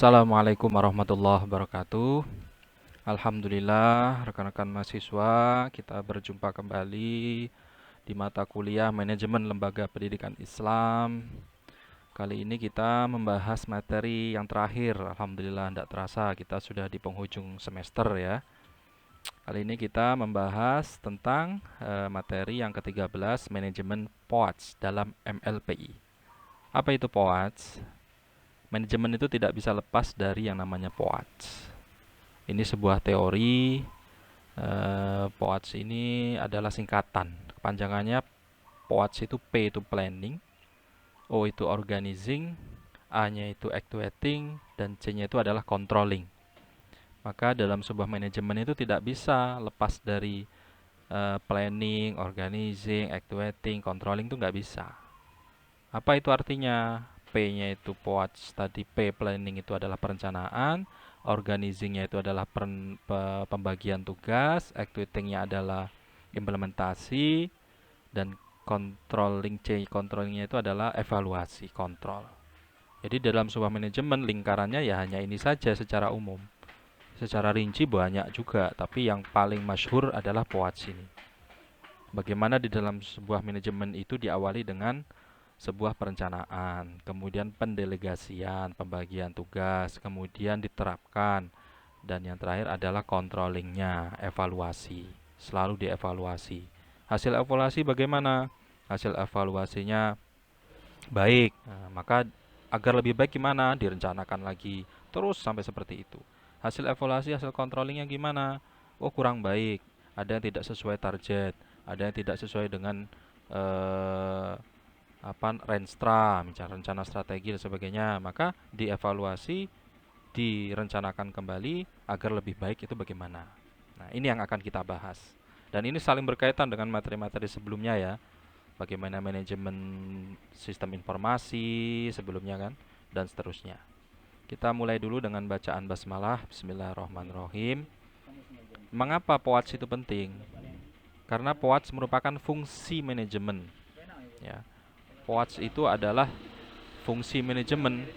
Assalamualaikum warahmatullahi wabarakatuh. Alhamdulillah, rekan-rekan mahasiswa, kita berjumpa kembali di mata kuliah Manajemen Lembaga Pendidikan Islam. Kali ini kita membahas materi yang terakhir. Alhamdulillah, tidak terasa kita sudah di penghujung semester ya. Kali ini kita membahas tentang materi yang ke-13, Manajemen POATS dalam MLPI. Apa itu POATS? Manajemen itu tidak bisa lepas dari yang namanya POATS. Ini sebuah teori. POATS ini adalah singkatan. Kepanjangannya POATS itu P itu planning, O itu organizing, A-nya itu actuating, dan C-nya itu adalah controlling. Maka dalam sebuah manajemen itu tidak bisa lepas dari planning, organizing, actuating, controlling itu nggak bisa. Apa itu artinya? P-nya itu POATS tadi, P planning itu adalah perencanaan, organizingnya itu adalah pembagian tugas, actuatingnya adalah implementasi, dan controllingnya itu adalah evaluasi, kontrol. Jadi dalam sebuah manajemen lingkarannya ya hanya ini saja secara umum. Secara rinci banyak juga, tapi yang paling masyhur adalah POATS ini. Bagaimana di dalam sebuah manajemen itu diawali dengan sebuah perencanaan, kemudian pendelegasian, pembagian tugas, kemudian diterapkan, dan yang terakhir adalah controllingnya, evaluasi. Selalu dievaluasi. Hasil evaluasi bagaimana? Hasil evaluasinya baik. Nah, maka agar lebih baik gimana? Direncanakan lagi. Terus sampai seperti itu. Hasil evaluasi, hasil controllingnya gimana? Oh, kurang baik. Ada yang tidak sesuai target. Ada yang tidak sesuai dengan eh, Renstra, misalnya rencana strategi dan sebagainya, maka dievaluasi, direncanakan kembali agar lebih baik itu bagaimana. Nah, ini yang akan kita bahas. Dan ini saling berkaitan dengan materi-materi sebelumnya ya. Bagaimana manajemen sistem informasi sebelumnya kan, dan seterusnya. Kita mulai dulu dengan bacaan basmalah. Bismillahirrahmanirrahim. Mengapa POATS itu penting? Karena POATS merupakan fungsi manajemen. Ya, POATS itu adalah fungsi manajemen.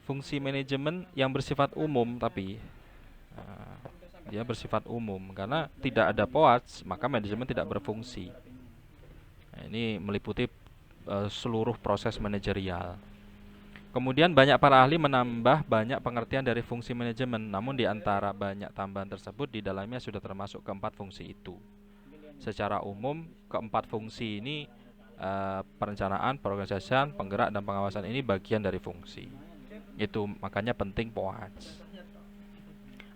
Fungsi manajemen yang bersifat umum, tapi dia bersifat umum karena tidak ada POATS maka manajemen tidak berfungsi. Nah, ini meliputi seluruh proses manajerial. Kemudian banyak para ahli menambah banyak pengertian dari fungsi manajemen, namun di antara banyak tambahan tersebut di dalamnya sudah termasuk keempat fungsi itu. Secara umum, keempat fungsi ini perencanaan, pengorganisasian, penggerak, dan pengawasan ini bagian dari fungsi. Itu makanya penting POATS.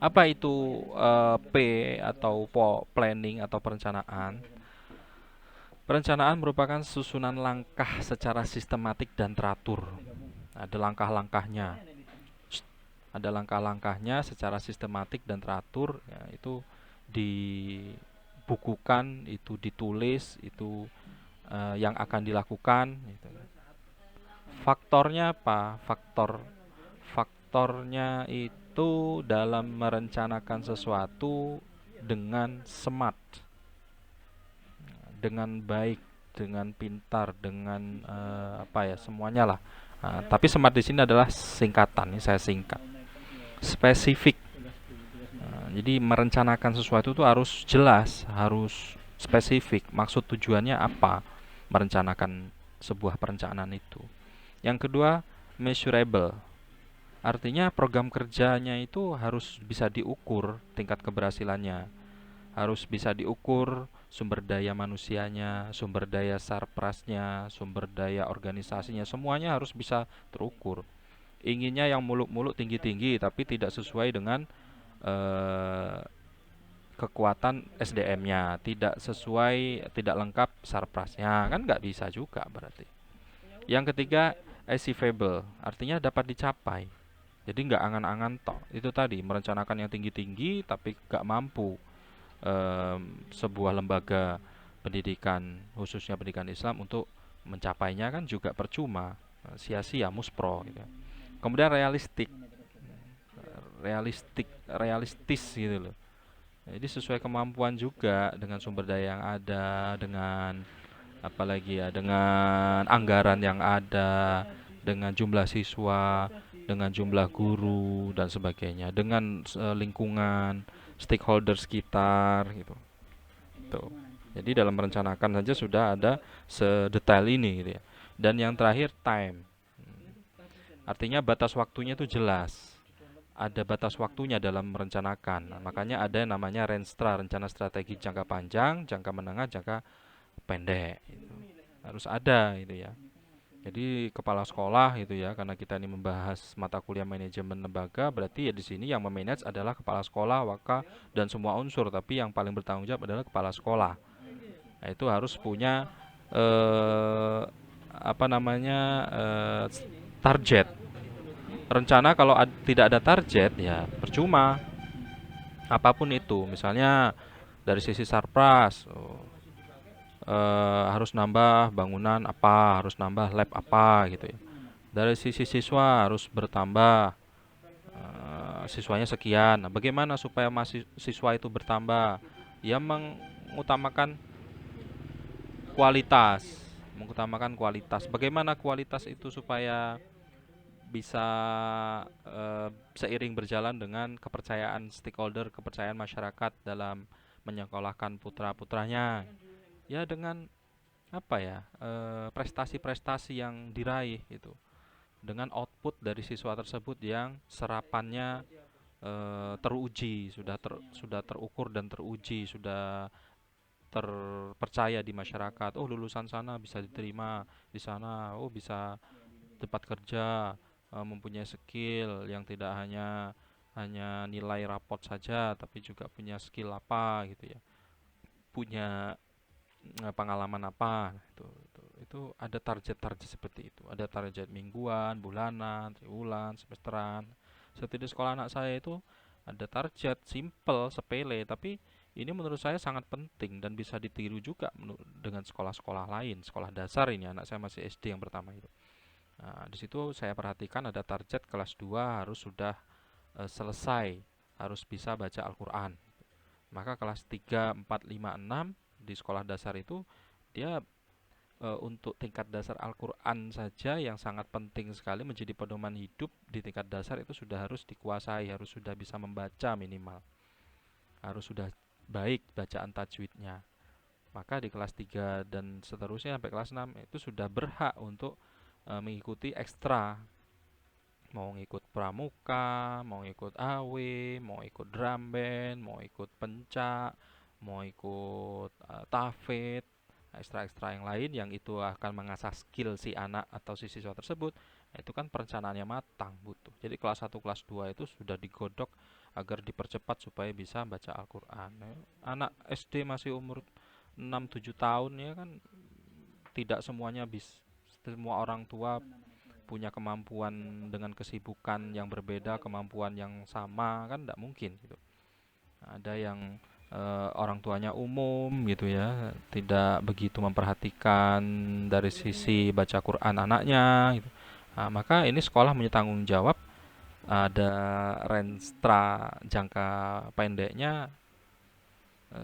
Apa itu P atau planning atau perencanaan? Perencanaan merupakan susunan langkah secara sistematik dan teratur. Ada langkah-langkahnya. Ada langkah-langkahnya secara sistematik dan teratur, ya, itu dibukukan, itu ditulis, itu yang akan dilakukan. Gitu. Faktornya apa? Faktornya itu dalam merencanakan sesuatu dengan smart, dengan baik, dengan pintar, dengan semuanya lah. Nah, tapi smart di sini adalah singkatan, ini saya singkat. Spesifik. Nah, jadi merencanakan sesuatu itu harus jelas, harus spesifik. Maksud tujuannya apa? Merencanakan sebuah perencanaan itu. Yang kedua, measurable. Artinya program kerjanya itu harus bisa diukur tingkat keberhasilannya. Harus bisa diukur sumber daya manusianya, sumber daya sarprasnya, sumber daya organisasinya, semuanya harus bisa terukur. Inginnya yang muluk-muluk tinggi-tinggi tapi tidak sesuai dengan eh, kekuatan SDM-nya, tidak sesuai, tidak lengkap sarprasnya, kan nggak bisa juga berarti. Yang ketiga, achievable, artinya dapat dicapai. Jadi nggak angan-angan tok. Itu tadi merencanakan yang tinggi-tinggi tapi nggak mampu sebuah lembaga pendidikan khususnya pendidikan Islam untuk mencapainya kan juga percuma, sia-sia, muspro gitu. Kemudian realistis gitu loh. Jadi sesuai kemampuan juga dengan sumber daya yang ada, dengan apalagi ya, dengan anggaran yang ada, dengan jumlah siswa, dengan jumlah guru dan sebagainya, dengan lingkungan, stakeholder sekitar gitu. Tuh. Jadi dalam merencanakan saja sudah ada sedetail ini gitu ya. Dan yang terakhir time. Artinya batas waktunya itu jelas. Ada batas waktunya dalam merencanakan. Nah, makanya ada yang namanya Renstra, rencana strategi jangka panjang, jangka menengah, jangka pendek. Gitu. Harus ada itu ya. Jadi kepala sekolah gitu ya, karena kita ini membahas mata kuliah manajemen lembaga, berarti ya di sini yang memanage adalah kepala sekolah, waka, dan semua unsur. Tapi yang paling bertanggung jawab adalah kepala sekolah. Nah, itu harus punya eh, apa namanya target. Rencana kalau tidak ada target ya percuma. Apapun itu, misalnya dari sisi sarpras, harus nambah bangunan apa, harus nambah lab apa gitu ya. Dari sisi siswa harus bertambah, siswanya sekian. Nah, bagaimana supaya siswa itu bertambah? Ya mengutamakan kualitas, mengutamakan kualitas. Bagaimana kualitas itu supaya bisa seiring berjalan dengan kepercayaan stakeholder, kepercayaan masyarakat dalam menyekolahkan putra-putranya. Ya dengan apa ya, prestasi-prestasi yang diraih itu. Dengan output dari siswa tersebut yang serapannya teruji, sudah terukur dan teruji, sudah terpercaya di masyarakat. Oh, lulusan sana bisa diterima di sana. Oh, bisa tempat kerja, mempunyai skill yang tidak hanya hanya nilai rapot saja, tapi juga punya skill apa gitu ya, punya pengalaman apa. Itu ada target-target seperti itu, ada target mingguan, bulanan, triwulan, semesteran. Seperti di sekolah anak saya itu ada target simple, sepele, tapi ini menurut saya sangat penting dan bisa ditiru juga dengan sekolah-sekolah lain, sekolah dasar ini anak saya masih SD yang pertama itu. Nah, di situ saya perhatikan ada target kelas 2 harus sudah selesai, harus bisa baca Al-Qur'an. Maka kelas 3, 4, 5, 6 di sekolah dasar itu dia untuk tingkat dasar Al-Qur'an saja yang sangat penting sekali menjadi pedoman hidup di tingkat dasar itu sudah harus dikuasai, harus sudah bisa membaca minimal. Harus sudah baik bacaan tajwidnya. Maka di kelas 3 dan seterusnya sampai kelas 6 itu sudah berhak untuk mengikuti ekstra, mau ngikut pramuka, mau ikut AW, mau ikut drum band, mau ikut pencak, mau ikut tafid, ekstra-ekstra yang lain yang itu akan mengasah skill si anak atau si siswa tersebut. Nah, itu kan perencanaannya matang butuh. Jadi kelas 1, kelas 2 itu sudah digodok agar dipercepat supaya bisa baca Al-Qur'an. Nah, anak SD masih umur 6 7 tahun ya kan tidak semuanya bisa, semua orang tua punya kemampuan dengan kesibukan yang berbeda, kemampuan yang sama kan tidak mungkin gitu. Ada yang orang tuanya umum gitu ya, tidak begitu memperhatikan dari sisi baca Quran anaknya gitu. Nah, maka ini sekolah punya tanggung jawab, ada renstra jangka pendeknya,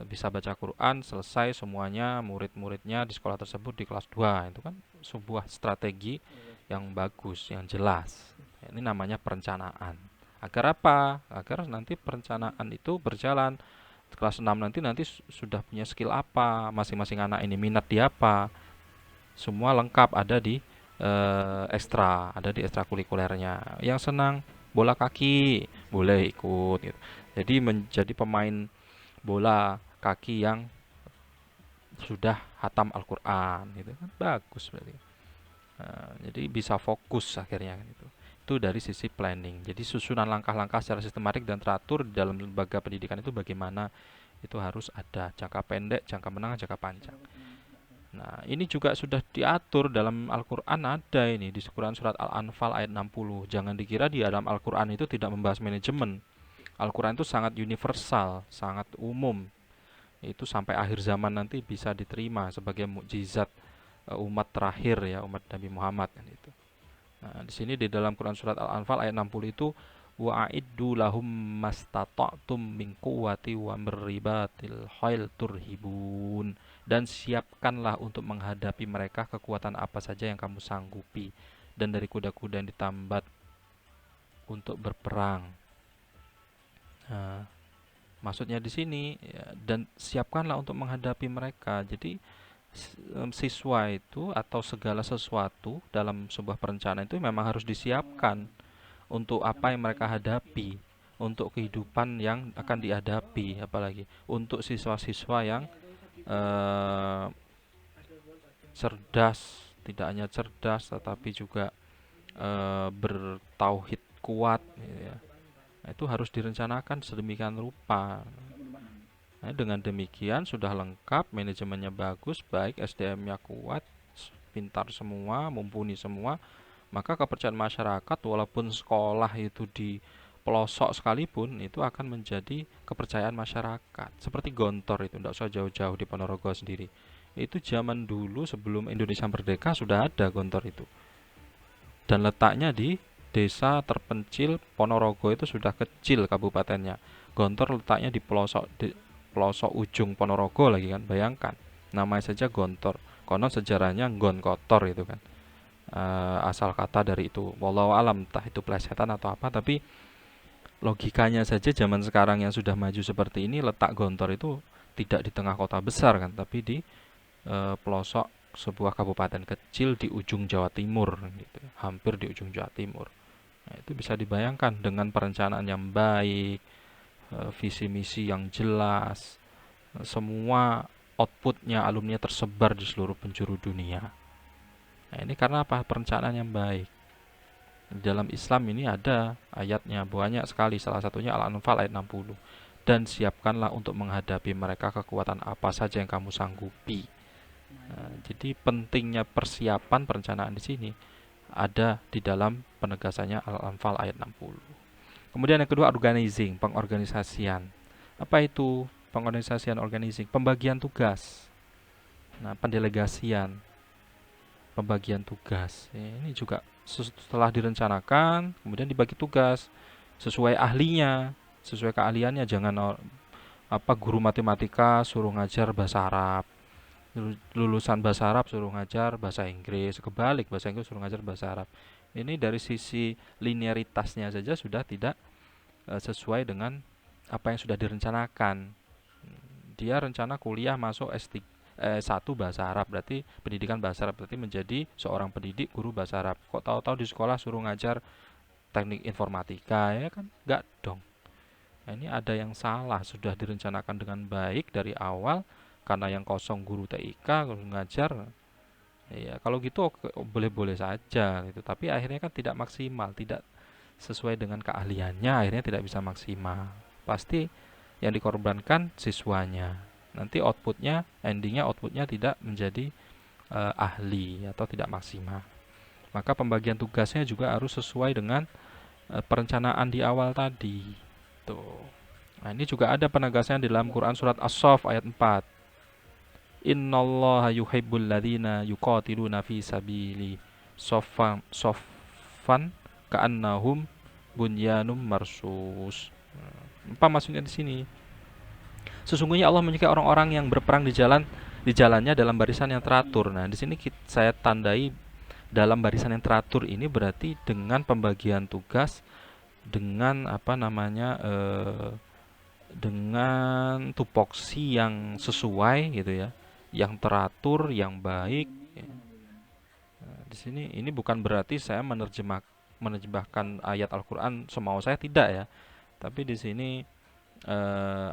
bisa baca Quran selesai semuanya murid-muridnya di sekolah tersebut di kelas 2 itu kan sebuah strategi yang bagus, yang jelas. Ini namanya perencanaan. Agar apa? Agar nanti perencanaan itu berjalan. Kelas 6 nanti sudah punya skill apa, masing-masing anak ini minat di apa. Semua lengkap ada di ekstra, ada di ekstrakurikulernya. Yang senang bola kaki boleh ikut gitu. Jadi menjadi pemain bola kaki yang sudah hatam Al-Quran gitu kan bagus berarti. Jadi bisa fokus akhirnya kan itu dari sisi planning. Jadi susunan langkah-langkah secara sistematik dan teratur di dalam lembaga pendidikan itu bagaimana, itu harus ada jangka pendek, jangka menengah, jangka panjang. Nah, ini juga sudah diatur dalam Al-Quran, ada ini di Quran surat Al-Anfal ayat 60. Jangan dikira di dalam Al-Quran itu tidak membahas manajemen. Al-Quran itu sangat universal, sangat umum. Itu sampai akhir zaman nanti bisa diterima sebagai mukjizat umat terakhir ya, umat Nabi Muhammad kan itu. Nah, di sini di dalam Quran surat Al-Anfal ayat 60 itu wa'iddu lahum mastata'tum min quwwati wa mirribatil khail turhibun, dan siapkanlah untuk menghadapi mereka kekuatan apa saja yang kamu sanggupi dan dari kuda-kuda yang ditambat untuk berperang. Nah, maksudnya di sini ya, dan siapkanlah untuk menghadapi mereka. Jadi siswa itu atau segala sesuatu dalam sebuah perencanaan itu memang harus disiapkan untuk apa yang mereka hadapi, untuk kehidupan yang akan dihadapi, apalagi untuk siswa-siswa yang eh, cerdas, tidak hanya cerdas tetapi juga bertauhid kuat, gitu ya. Nah, itu harus direncanakan sedemikian rupa. Nah, dengan demikian sudah lengkap, manajemennya bagus, baik, SDM-nya kuat, pintar semua, mumpuni semua, maka kepercayaan masyarakat walaupun sekolah itu di pelosok sekalipun itu akan menjadi kepercayaan masyarakat. Seperti Gontor itu, tidak usah jauh-jauh di Ponorogo sendiri. Itu zaman dulu sebelum Indonesia merdeka sudah ada Gontor itu. Dan letaknya di desa terpencil Ponorogo itu sudah kecil kabupatennya. Gontor letaknya di pelosok ujung Ponorogo lagi kan, bayangkan. Namanya saja Gontor. Konon sejarahnya Nggon Kotor itu kan. Asal kata dari itu. Wallahu alam, entah itu plesetan atau apa, tapi logikanya saja zaman sekarang yang sudah maju seperti ini, letak Gontor itu tidak di tengah kota besar kan, tapi di pelosok sebuah kabupaten kecil di ujung Jawa Timur gitu, hampir di ujung Jawa Timur. Nah, itu bisa dibayangkan dengan perencanaan yang baik, visi misi yang jelas, semua outputnya alumni tersebar di seluruh penjuru dunia. Nah, ini karena apa? Perencanaan yang baik. Di dalam Islam ini ada ayatnya banyak sekali, salah satunya Al-Anfal ayat 60. Dan siapkanlah untuk menghadapi mereka kekuatan apa saja yang kamu sanggupi. Nah, jadi pentingnya persiapan perencanaan di sini ada di dalam penegasannya Al-Anfal ayat 60. Kemudian yang kedua, organizing, pengorganisasian. Apa itu pengorganisasian, organizing? Pembagian tugas. Nah, pendelegasian, pembagian tugas. Ini juga setelah direncanakan, kemudian dibagi tugas sesuai ahlinya, sesuai keahliannya. Jangan apa guru matematika suruh ngajar bahasa Arab, lulusan bahasa Arab suruh ngajar bahasa Inggris, kebalik bahasa Inggris suruh ngajar bahasa Arab. Ini dari sisi linearitasnya saja sudah tidak sesuai dengan apa yang sudah direncanakan. Dia rencana kuliah masuk S1 bahasa Arab, berarti pendidikan bahasa Arab, berarti menjadi seorang pendidik guru bahasa Arab. Kok tahu-tahu di sekolah suruh ngajar teknik informatika, ya kan? Enggak dong. Nah, ini ada yang salah, sudah direncanakan dengan baik dari awal, karena yang kosong guru TIK, guru ngajar. Ya, kalau gitu boleh-boleh saja gitu, tapi akhirnya kan tidak maksimal, tidak sesuai dengan keahliannya, akhirnya tidak bisa maksimal. Pasti yang dikorbankan siswanya. Nanti endingnya outputnya tidak menjadi ahli atau tidak maksimal. Maka pembagian tugasnya juga harus sesuai dengan perencanaan di awal tadi. Tuh. Nah, ini juga ada penegasan di dalam Quran surat As-Saff ayat 4. Innallaha yuhibbul ladzina yuqatiluna fi sabili soffan ka'annahum bunyanum marsus. Apa maksudnya di sini? Sesungguhnya Allah menyukai orang-orang yang berperang di jalannya dalam barisan yang teratur. Nah, di sini saya tandai dalam barisan yang teratur ini berarti dengan pembagian tugas, dengan apa namanya dengan tupoksi yang sesuai gitu ya, yang teratur, yang baik. Ya. Nah, di sini ini bukan berarti saya menerjemahkan ayat Al-Quran semau saya, tidak ya. Tapi di sini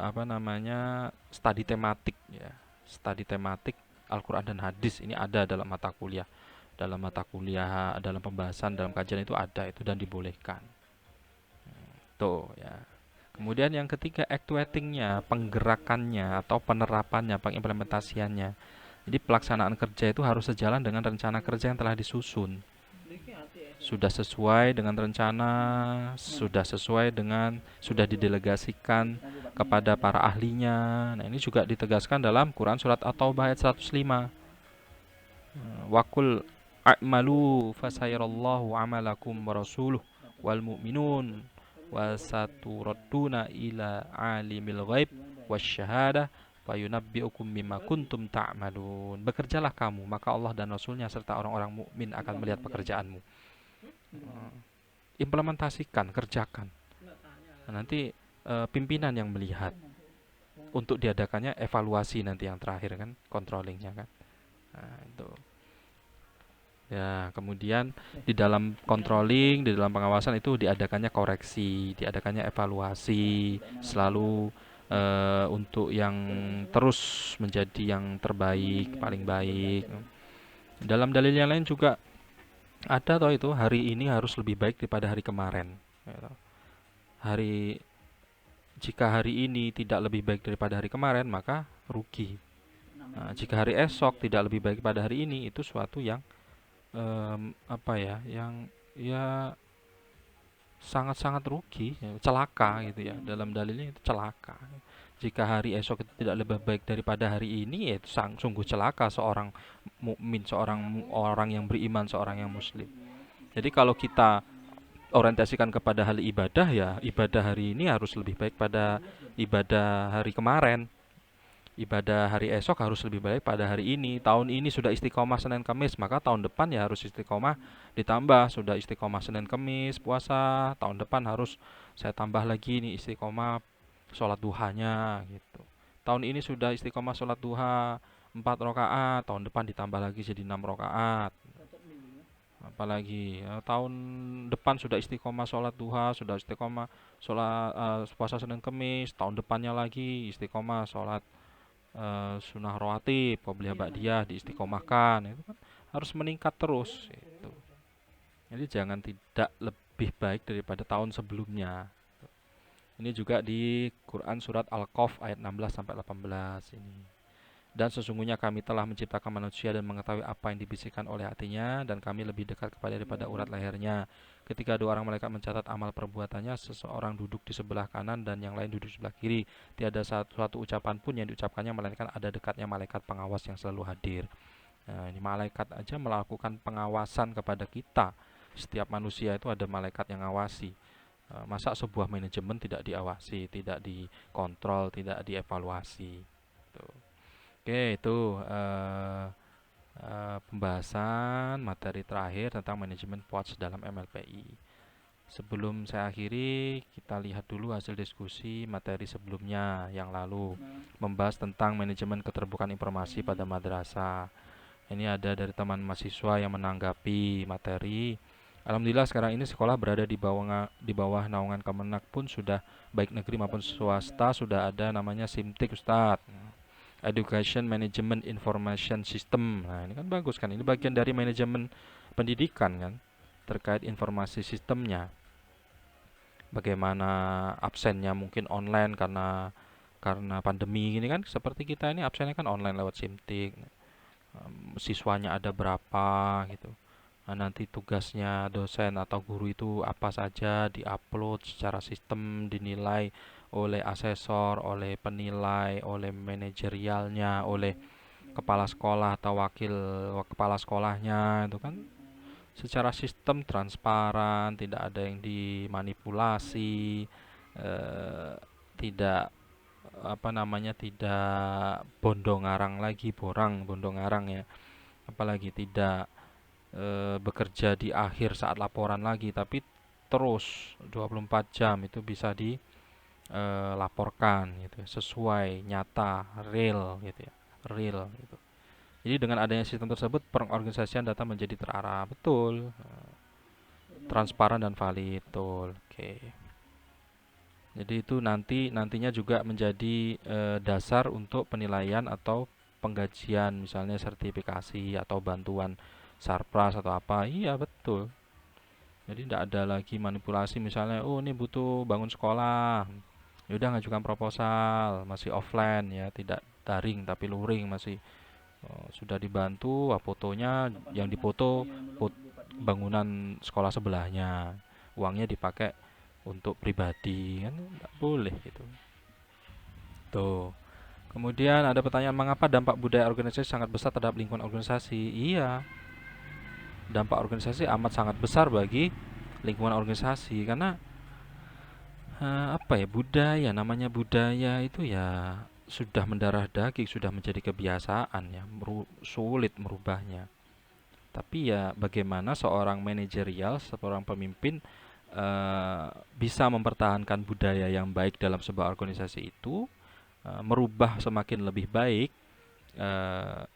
apa namanya studi tematik ya, studi tematik Al-Quran dan hadis ini ada dalam mata kuliah, dalam pembahasan, dalam kajian itu ada itu dan dibolehkan tuh ya. Kemudian yang ketiga, actuatingnya, penggerakannya atau penerapannya, pengimplementasiannya. Jadi pelaksanaan kerja itu harus sejalan dengan rencana kerja yang telah disusun, sudah sesuai dengan rencana, sudah didelegasikan kepada para ahlinya. Nah, ini juga ditegaskan dalam Quran surat At-Taubah ayat 105. Wakul a'malu fasayarallahu amalakum wa rasuluh wal mu'minun wa saturadduna ila alimil ghaib wasyahadah fayunabbi'ukum bima kuntum ta'malun. Bekerjalah kamu, maka Allah dan Rasulnya serta orang-orang mukmin akan melihat pekerjaanmu. Implementasikan, kerjakan. Nah, nanti pimpinan yang melihat untuk diadakannya evaluasi nanti yang terakhir kan, controllingnya kan. Nah, itu. Ya, kemudian di dalam controlling, di dalam pengawasan itu diadakannya koreksi, diadakannya evaluasi, selalu untuk yang terus menjadi yang terbaik, paling baik. Dalam dalil yang lain juga ada toh itu hari ini harus lebih baik daripada hari kemarin. Gitu. Hari Jika hari ini tidak lebih baik daripada hari kemarin, maka rugi. Nah, jika hari esok tidak lebih baik pada hari ini, itu suatu yang apa ya, yang ya sangat-sangat rugi, ya, celaka gitu ya. Dalam dalilnya itu celaka. Jika hari esok itu tidak lebih baik daripada hari ini, ya itu sungguh celaka seorang mukmin, seorang orang yang beriman, seorang yang muslim. Jadi kalau kita orientasikan kepada hal ibadah, ya ibadah hari ini harus lebih baik pada ibadah hari kemarin. Ibadah hari esok harus lebih baik pada hari ini. Tahun ini sudah istiqomah Senin Kamis, maka tahun depan ya harus istiqomah ditambah. Sudah istiqomah Senin Kamis puasa, tahun depan harus saya tambah lagi nih istiqomah sholat duhanya gitu. Tahun ini sudah istiqomah sholat duha 4 rakaat, tahun depan ditambah lagi jadi 6 rakaat. Apalagi tahun depan sudah istiqomah sholat duha, sudah istiqomah sholat puasa Senin Kamis, tahun depannya lagi istiqomah sholat sunnah rawatib, qobliyah ba'diyah diistiqomahkan. Itu kan harus meningkat terus itu. Jadi jangan tidak lebih baik daripada tahun sebelumnya. Ini juga di Quran surat Al-Qaf ayat 16 sampai 18 ini. Dan sesungguhnya kami telah menciptakan manusia dan mengetahui apa yang dibisikkan oleh hatinya, dan kami lebih dekat kepada daripada urat lehernya. Ketika dua orang malaikat mencatat amal perbuatannya, seseorang duduk di sebelah kanan dan yang lain duduk di sebelah kiri. Tiada suatu ucapan pun yang diucapkannya melainkan ada dekatnya malaikat pengawas yang selalu hadir. Nah, ini malaikat aja melakukan pengawasan kepada kita. Setiap manusia itu ada malaikat yang ngawasi. Masa sebuah manajemen tidak diawasi, tidak dikontrol, tidak dievaluasi. Tuh. Oke, itu pembahasan materi terakhir tentang manajemen POTS dalam MLPI. Sebelum saya akhiri, kita lihat dulu hasil diskusi materi sebelumnya yang lalu, membahas tentang manajemen keterbukaan informasi pada madrasah. Ini ada dari teman mahasiswa yang menanggapi materi. Alhamdulillah sekarang ini sekolah berada di bawah naungan Kemenak pun sudah, baik negeri maupun swasta, sudah ada namanya SIMTIK, Ustadz. Education Management Information System. Nah, ini kan bagus kan? Ini bagian dari manajemen pendidikan kan, terkait informasi sistemnya. Bagaimana absennya mungkin online karena pandemi ini kan, seperti kita ini absennya kan online lewat SIMTIK. Siswanya ada berapa gitu. Nah, nanti tugasnya dosen atau guru itu apa saja, diupload secara sistem, dinilai oleh asesor, oleh penilai, oleh manajerialnya, oleh kepala sekolah atau wakil kepala sekolahnya. Itu kan secara sistem transparan, tidak ada yang dimanipulasi, tidak apa namanya, tidak bondong-arang lagi, bondong-arang ya, apalagi tidak bekerja di akhir saat laporan lagi, tapi terus 24 jam itu bisa dilaporkan gitu ya, sesuai, nyata, real gitu ya, real gitu. Jadi dengan adanya sistem tersebut, pengorganisasian data menjadi terarah, betul, transparan dan valid, betul. Oke. Jadi itu nantinya juga menjadi dasar untuk penilaian atau penggajian, misalnya sertifikasi atau bantuan sarpras atau apa. Iya betul. Jadi tidak ada lagi manipulasi, misalnya oh ini butuh bangun sekolah, ya udah ngajukan proposal, masih offline ya, tidak daring tapi luring, masih sudah dibantu, fotonya yang dipoto bangunan sekolah sebelahnya, uangnya dipakai untuk pribadi, kan tidak boleh gitu. Tuh. Kemudian ada pertanyaan, mengapa dampak budaya organisasi sangat besar terhadap lingkungan organisasi? Iya, dampak organisasi amat sangat besar bagi lingkungan organisasi, karena apa ya, budaya, namanya budaya itu ya sudah mendarah daging, sudah menjadi kebiasaan ya, sulit merubahnya. Tapi ya bagaimana seorang manajerial, seorang pemimpin bisa mempertahankan budaya yang baik dalam sebuah organisasi itu, merubah semakin lebih baik eh,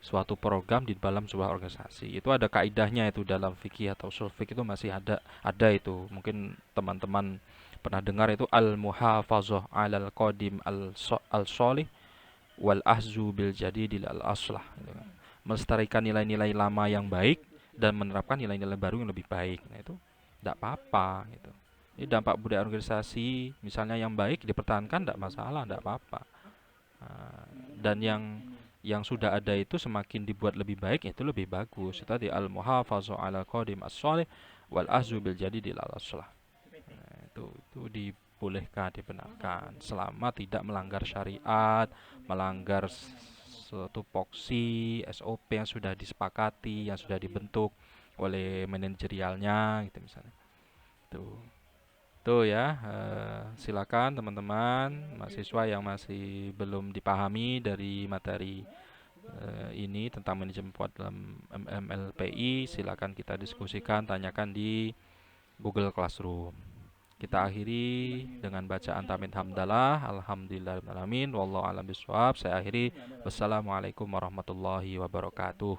suatu program di dalam sebuah organisasi. Itu ada kaidahnya itu dalam fikih atau ushul fikih itu masih ada itu. Mungkin teman-teman pernah dengar itu al-muhafazah 'alal qadim al-sholih wal ahzu bil jadidil al-aslah gitu kan. Melestarikan nilai-nilai lama yang baik dan menerapkan nilai-nilai baru yang lebih baik. Nah, itu tidak apa-apa gitu. Ini dampak budaya organisasi, misalnya yang baik dipertahankan tidak masalah, tidak apa-apa. Dan yang sudah ada itu semakin dibuat lebih baik itu lebih bagus. Itu tadi al muhafazah ala qadim as-shalih wal ahzu bil jadidil al-aslah. Nah, itu dibolehkan, dibenarkan selama tidak melanggar syariat, melanggar suatu poksi, SOP yang sudah disepakati, yang sudah dibentuk oleh manajerialnya gitu misalnya. Tuh. Tuh ya, silakan teman-teman mahasiswa yang masih belum dipahami dari materi ini tentang manajemen dalam MLPI, silakan kita diskusikan, tanyakan di Google Classroom. Kita akhiri dengan bacaan tamid hamdalah, alhamdulillahirabbil alamin, wallahu a'lam bishawab. Saya akhiri, wassalamualaikum warahmatullahi wabarakatuh.